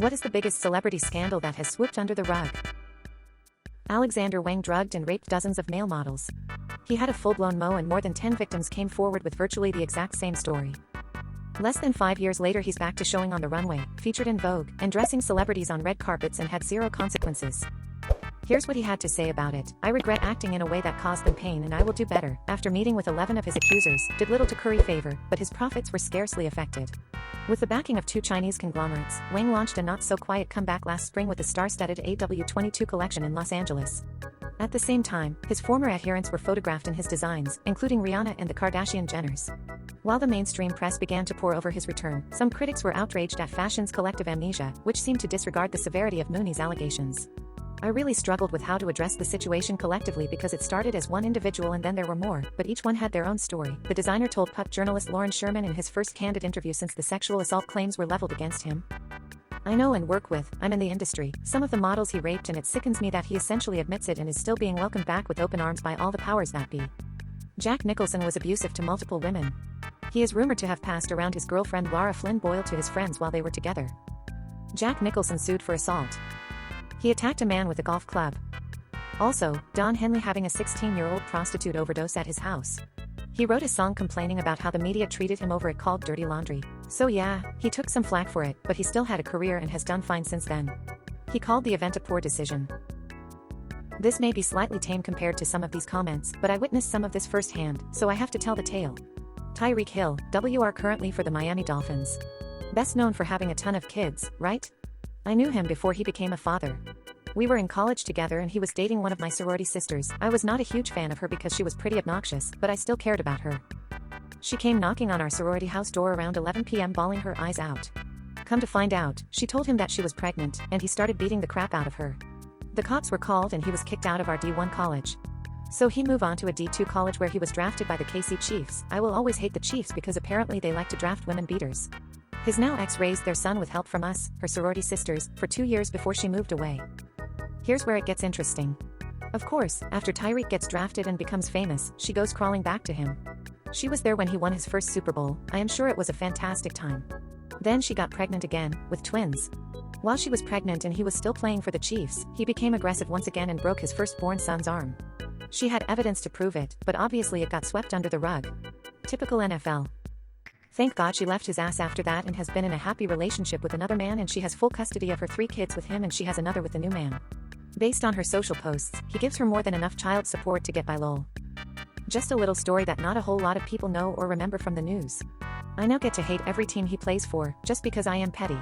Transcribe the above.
What is the biggest celebrity scandal that has swooped under the rug? Alexander Wang drugged and raped dozens of male models. He had a full-blown mow and more than 10 victims came forward with virtually the exact same story. Less than 5 years later he's back to showing on the runway, featured in Vogue, and dressing celebrities on red carpets and had zero consequences. Here's what he had to say about it. I regret acting in a way that caused them pain and I will do better. After meeting with 11 of his accusers, did little to curry favor, but his profits were scarcely affected. With the backing of 2 Chinese conglomerates, Wang launched a not-so-quiet comeback last spring with the star-studded AW22 collection in Los Angeles. At the same time, his former adherents were photographed in his designs, including Rihanna and the Kardashian-Jenners. While the mainstream press began to pour over his return, some critics were outraged at fashion's collective amnesia, which seemed to disregard the severity of Mooney's allegations. I really struggled with how to address the situation collectively because it started as one individual and then there were more, but each one had their own story, the designer told Puck journalist Lauren Sherman in his first candid interview since the sexual assault claims were leveled against him. I know and work with, I'm in the industry, some of the models he raped and it sickens me that he essentially admits it and is still being welcomed back with open arms by all the powers that be. Jack Nicholson was abusive to multiple women. He is rumored to have passed around his girlfriend Lara Flynn Boyle to his friends while they were together. Jack Nicholson sued for assault. He attacked a man with a golf club. Also, Don Henley having a 16-year-old prostitute overdose at his house. He wrote a song complaining about how the media treated him over it called Dirty Laundry. So yeah, he took some flack for it, but he still had a career and has done fine since then. He called the event a poor decision. This may be slightly tame compared to some of these comments, but I witnessed some of this firsthand, so I have to tell the tale. Tyreek Hill, WR currently for the Miami Dolphins. Best known for having a ton of kids, right? I knew him before he became a father. We were in college together and he was dating one of my sorority sisters. I was not a huge fan of her because she was pretty obnoxious, but I still cared about her. She came knocking on our sorority house door around 11 p.m. bawling her eyes out. Come to find out, she told him that she was pregnant, and he started beating the crap out of her. The cops were called and he was kicked out of our D1 college. So he moved on to a D2 college where he was drafted by the KC Chiefs. I will always hate the Chiefs because apparently they like to draft women beaters. His now ex raised their son with help from us, her sorority sisters, for 2 years before she moved away. Here's where it gets interesting. Of course, after Tyreek gets drafted and becomes famous, she goes crawling back to him. She was there when he won his first Super Bowl. I am sure it was a fantastic time. Then she got pregnant again, with twins. While she was pregnant and he was still playing for the Chiefs, he became aggressive once again and broke his firstborn son's arm. She had evidence to prove it, but obviously it got swept under the rug. Typical NFL. Thank God she left his ass after that and has been in a happy relationship with another man and she has full custody of her 3 kids with him and she has another with the new man. Based on her social posts, he gives her more than enough child support to get by lol. Just a little story that not a whole lot of people know or remember from the news. I now get to hate every team he plays for, just because I am petty.